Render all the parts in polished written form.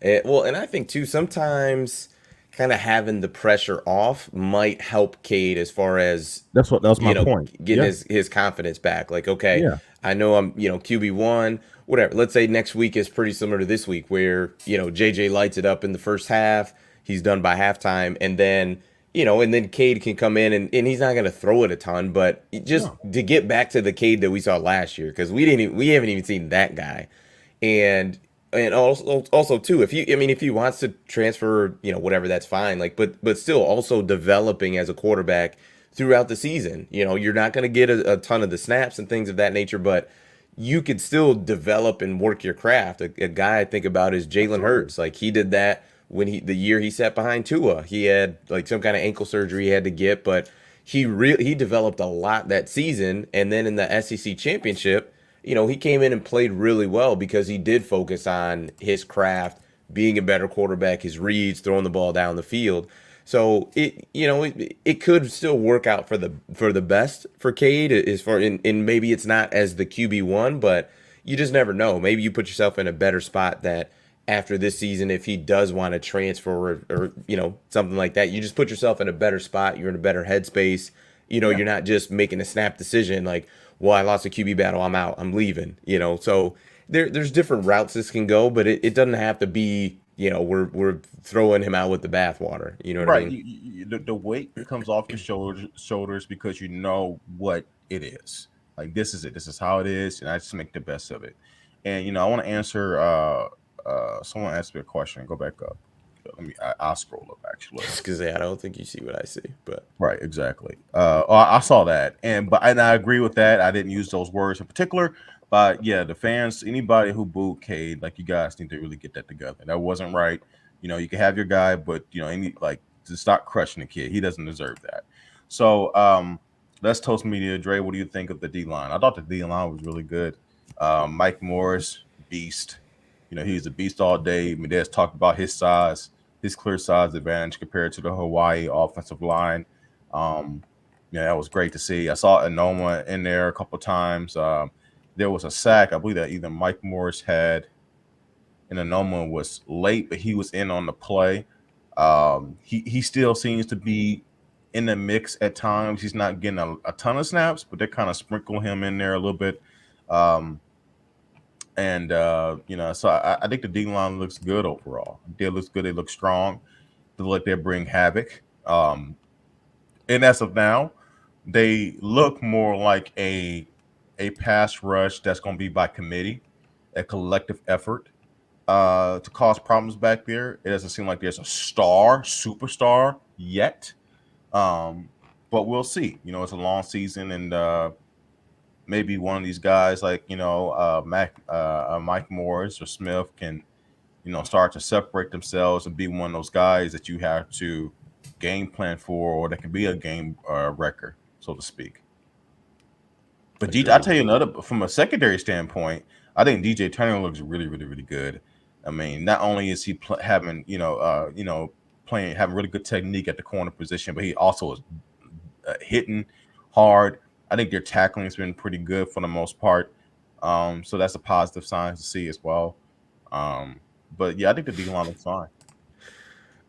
Well, and I think too sometimes kind of having the pressure off might help Cade as far as That was my point. getting Yeah, his confidence back. Like, okay, yeah, I know I'm QB1, whatever. Let's say next week is pretty similar to this week, where JJ lights it up in the first half, he's done by halftime, and then and then Cade can come in and he's not gonna throw it a ton, but just no, to get back to the Cade that we saw last year, because we haven't even seen that guy, and also too, if if he wants to transfer, whatever, that's fine. Like, but still, also developing as a quarterback throughout the season. You're not going to get a ton of the snaps and things of that nature, but you could still develop and work your craft. A guy I think about is Jalen absolutely. Hurts. Like, he did that when the year he sat behind Tua. He had like some kind of ankle surgery he had to get, but he developed a lot that season, and then in the SEC championship, he came in and played really well because he did focus on his craft, being a better quarterback, his reads, throwing the ball down the field. So it could still work out for the best for Cade as far in maybe it's not as the QB1, but you just never know. Maybe you put yourself in a better spot that after this season, if he does want to transfer or something like that, you just put yourself in a better spot. You're in a better headspace. Yeah. You're not just making a snap decision like, well, I lost a QB battle, I'm out, I'm leaving. So there's different routes this can go, but it doesn't have to be, we're throwing him out with the bathwater. You know what I Right. mean? The weight comes off your shoulders because you know what it is. Like this is it. This is how it is, and I just make the best of it. And I want to answer. Someone asked me a question. Go back up. I'll scroll up actually. Just because I don't think you see what I see, but Right. Exactly. I saw that, and I agree with that. I didn't use those words in particular, but yeah, the fans, anybody who booed Cade, like you guys need to really get that together. That wasn't right. You can have your guy, but any like to stop crushing the kid. He doesn't deserve that. So let's toast media. Dre, what do you think of the D line? I thought the D line was really good. Mike Morris, beast. He's a beast all day. Mendez talked about his size, his clear size advantage compared to the Hawaii offensive line. Um, yeah, that was great to see. I saw Anoma in there a couple of times. There was a sack, I believe that either Mike Morris had, and Anoma was late, but he was in on the play. He still seems to be in the mix at times. He's not getting a ton of snaps, but they kind of sprinkle him in there a little bit. Um, and so I think the D line looks good overall. They look good. They look strong. They look like they bring havoc. And as of now, they look more like a pass rush that's going to be by committee, a collective effort to cause problems back there. It doesn't seem like there's a superstar yet, um, but we'll see. It's a long season, and maybe one of these guys like Mike Morris or Smith can start to separate themselves and be one of those guys that you have to game plan for, or that can be a game wrecker, so to speak. But I agreed. tell you another from a secondary standpoint, I think DJ Turner looks really, really, really good. I mean, not only is he having playing having really good technique at the corner position, but he also is hitting hard. I think their tackling has been pretty good for the most part. So that's a positive sign to see as well. Um, but yeah, I think the D line looks fine.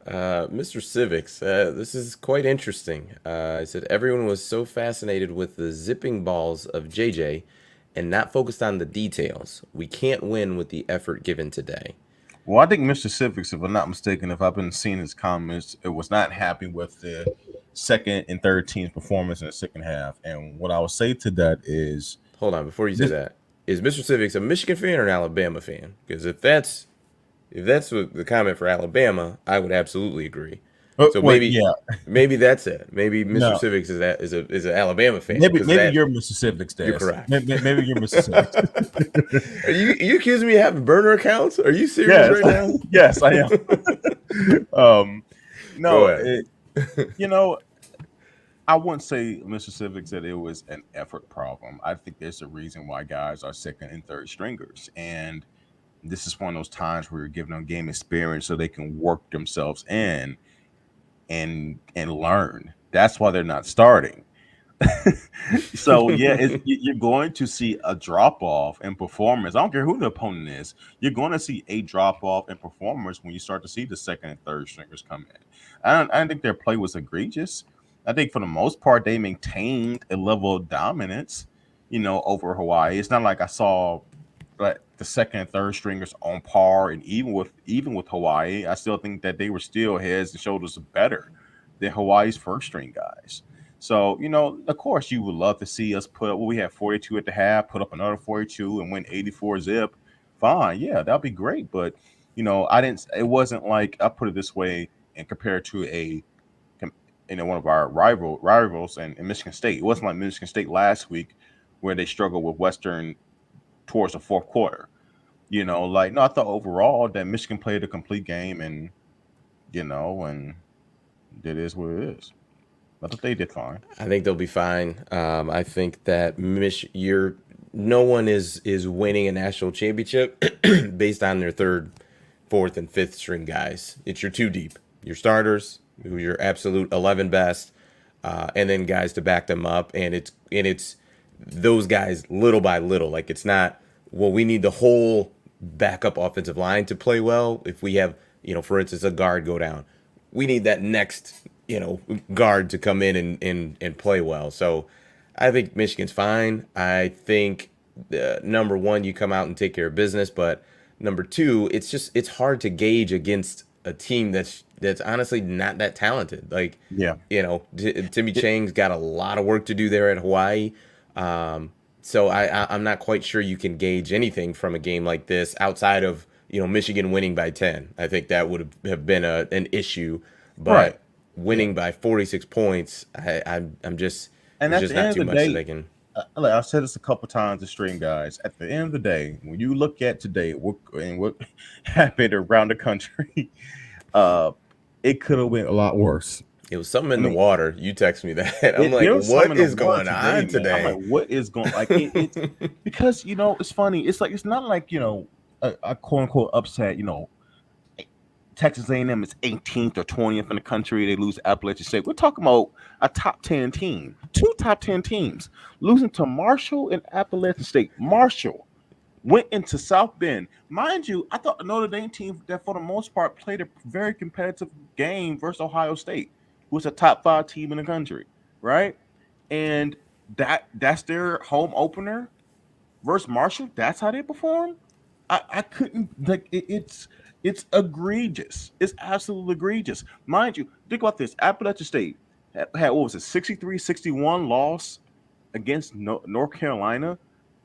Mr. Civics, this is quite interesting. I said everyone was so fascinated with the zipping balls of JJ and not focused on the details. We can't win with the effort given today. Well, I think Mr. Civics, if I'm not mistaken, if I've been seeing his comments, it was not happy with the second and third team's performance in the second half. And what I would say to that is Hold on, before you say this. that, is Mr. Civics a Michigan fan or an Alabama fan? Because if that's what the comment for Alabama, I would absolutely agree. So Wait, yeah, maybe that's it. Maybe Mr. no, Civics is an Alabama fan maybe because of maybe that. you're Mr. Civics, You're Des. correct. Maybe you're Mr. Civics. Are you accusing me of having burner accounts? Are you serious Yes, right now? yes, I am. um, Go no, ahead. you know, I wouldn't say Mr. Civics that it was an effort problem. I think there's a reason why guys are second and third stringers, and this is one of those times where you're giving them game experience so they can work themselves in and learn. That's why they're not starting. So yeah, you're going to see a drop off in performance. I don't care who the opponent is. You're going to see a drop off in performance when you start to see the second and third stringers come in. I don't think their play was egregious. I think for the most part they maintained a level of dominance, over Hawaii. It's not like I saw but the second and third stringers on par, and even with Hawaii, I still think that they were still heads and shoulders better than Hawaii's first string guys. So, of course, you would love to see us put up. Well, we had 42 at the half, put up another 42, and win 84 zip. Fine, yeah, that'd be great. But I didn't. It wasn't like I put it this way, and compared to one of our rivals in Michigan State. It wasn't like Michigan State last week where they struggled with Western towards the fourth quarter. Like no, I thought overall that Michigan played a complete game, and it is what it is. I thought they did fine. I think they'll be fine. I think that no one is winning a national championship based on their third, fourth, and fifth string guys. It's your two deep, your starters, who your absolute 11 best, and then guys to back them up. And it's those guys little by little. Like it's not, well, we need the whole backup offensive line to play well. If we have, for instance, a guard go down, we need that next, guard to come in and play well. So I think Michigan's fine. I think number one, you come out and take care of business, but number two, it's hard to gauge against a team that's honestly not that talented. Like, Yeah. Timmy Chang's got a lot of work to do there at Hawaii. So I'm not quite sure you can gauge anything from a game like this outside of Michigan winning by 10. I think that would have been an issue, but Right. winning by 46 points, I'm just And there's at just the end not of too the much day, that they can. like I've said this a couple times to string guys. At the end of the day, when you look at today, what happened around the country, uh, it could have went a lot worse. It was something I in the mean, water. You text me that. I'm like, there was some what in the is water going today, on man. I'm today? like, what is going? Like, it's because it's funny. It's like it's not like a quote unquote upset. Texas A&M is 18th or 20th in the country. They lose to Appalachian State. We're talking about a top 10 team, two top 10 teams losing to Marshall and Appalachian State. Marshall went into South Bend. Mind you, I thought the Notre Dame team that for the most part played a very competitive game versus Ohio State, who was a top 5 team in the country, right? And that's their home opener versus Marshall. That's how they perform. I couldn't like it's egregious. It's absolutely egregious. Mind you, think about this. Appalachian State had what was it, 63-61 loss against North Carolina.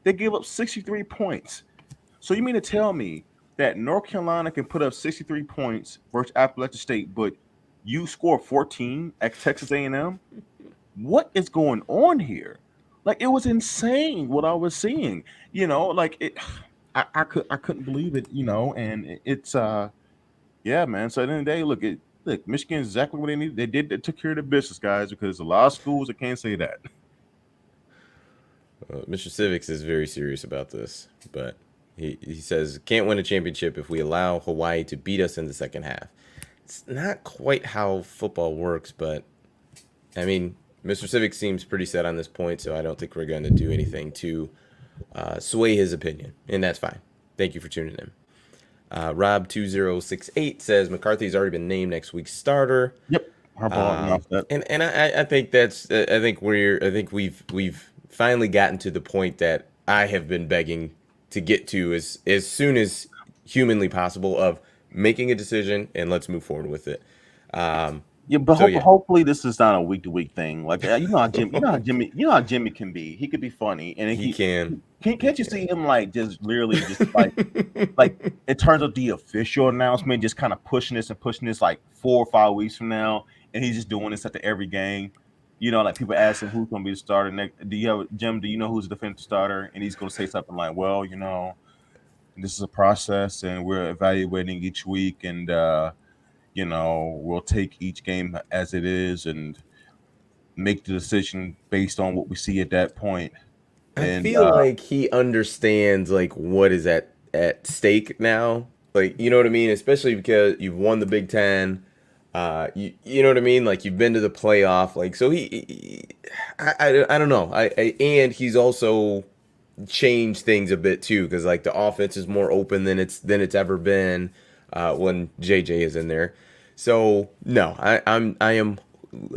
They gave up 63 points. So you mean to tell me that North Carolina can put up 63 points versus Appalachian State, but you score 14 at Texas A&M? What is going on here? Like it was insane what I was seeing. Like it. I couldn't believe it. And it's yeah, man. So at the end of the day, look, Michigan is exactly what they needed. They took care of the business, guys, because a lot of schools that can't say that. Mr. Civics is very serious about this, but he says can't win a championship if we allow Hawaii to beat us in the second half. It's not quite how football works, but I mean, Mr. Civics seems pretty set on this point, so I don't think we're going to do anything to sway his opinion, and that's fine. Thank you for tuning in. Rob2068 says McCarthy's already been named next week's starter. Yep. Enough that. And I think I think we've finally gotten to the point that I have been begging to get to as soon as humanly possible of making a decision and let's move forward with it. Yeah, but hopefully this is not a week to week thing. Like how Jimmy can be. He could be funny, and he can. Can't you see him like just literally just like it turns out the official announcement just kind of pushing this like 4 or 5 weeks from now, and he's just doing this at every game. Like people ask him who's going to be the starter next. Do you know who's the defensive starter? And he's going to say something like, "Well, this is a process, and we're evaluating each week, and we'll take each game as it is and make the decision based on what we see at that point." I feel like he understands like what is at stake now. Like, you know what I mean? Especially because you've won the Big Ten. You know what I mean? Like you've been to the playoff, like so I don't know. And he's also changed things a bit too, because like the offense is more open than it's ever been when JJ is in there. So no, I am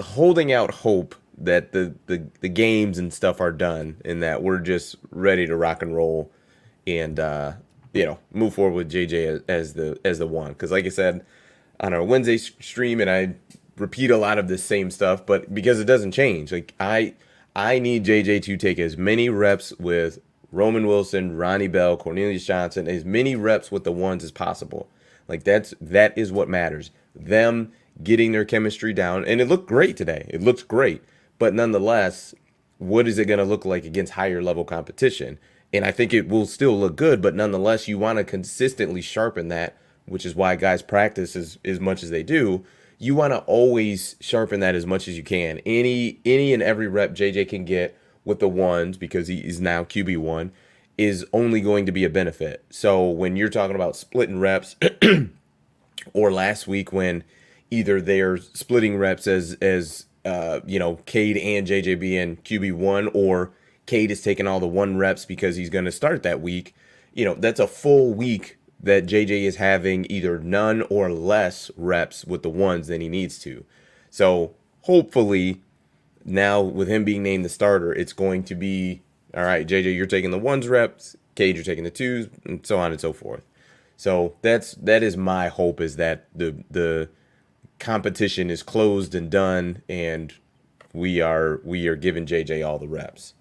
holding out hope that the games and stuff are done and that we're just ready to rock and roll and move forward with JJ as the one. Because like I said on our Wednesday stream, and I repeat a lot of the same stuff, but because it doesn't change, like I need JJ to take as many reps with Roman Wilson, Ronnie Bell, Cornelius Johnson, as many reps with the ones as possible. Like that is what matters. Them getting their chemistry down, and it looked great today. It looks great, but nonetheless, what is it going to look like against higher level competition? And I think it will still look good, but nonetheless, you want to consistently sharpen that, which is why guys practice as much as they do. You want to always sharpen that as much as you can. Any and every rep JJ can get with the ones, because he is now QB1, is only going to be a benefit. So when you're talking about splitting reps, or last week when either they're splitting reps as Cade and JJ being QB1, or Cade is taking all the one reps because he's going to start that week. That's a full week that JJ is having either none or less reps with the ones than he needs to. So hopefully now with him being named the starter, it's going to be, all right, JJ, you're taking the ones reps, Cade, you're taking the twos, and so on and so forth. So that is my hope, is that the competition is closed and done, and we are giving JJ all the reps.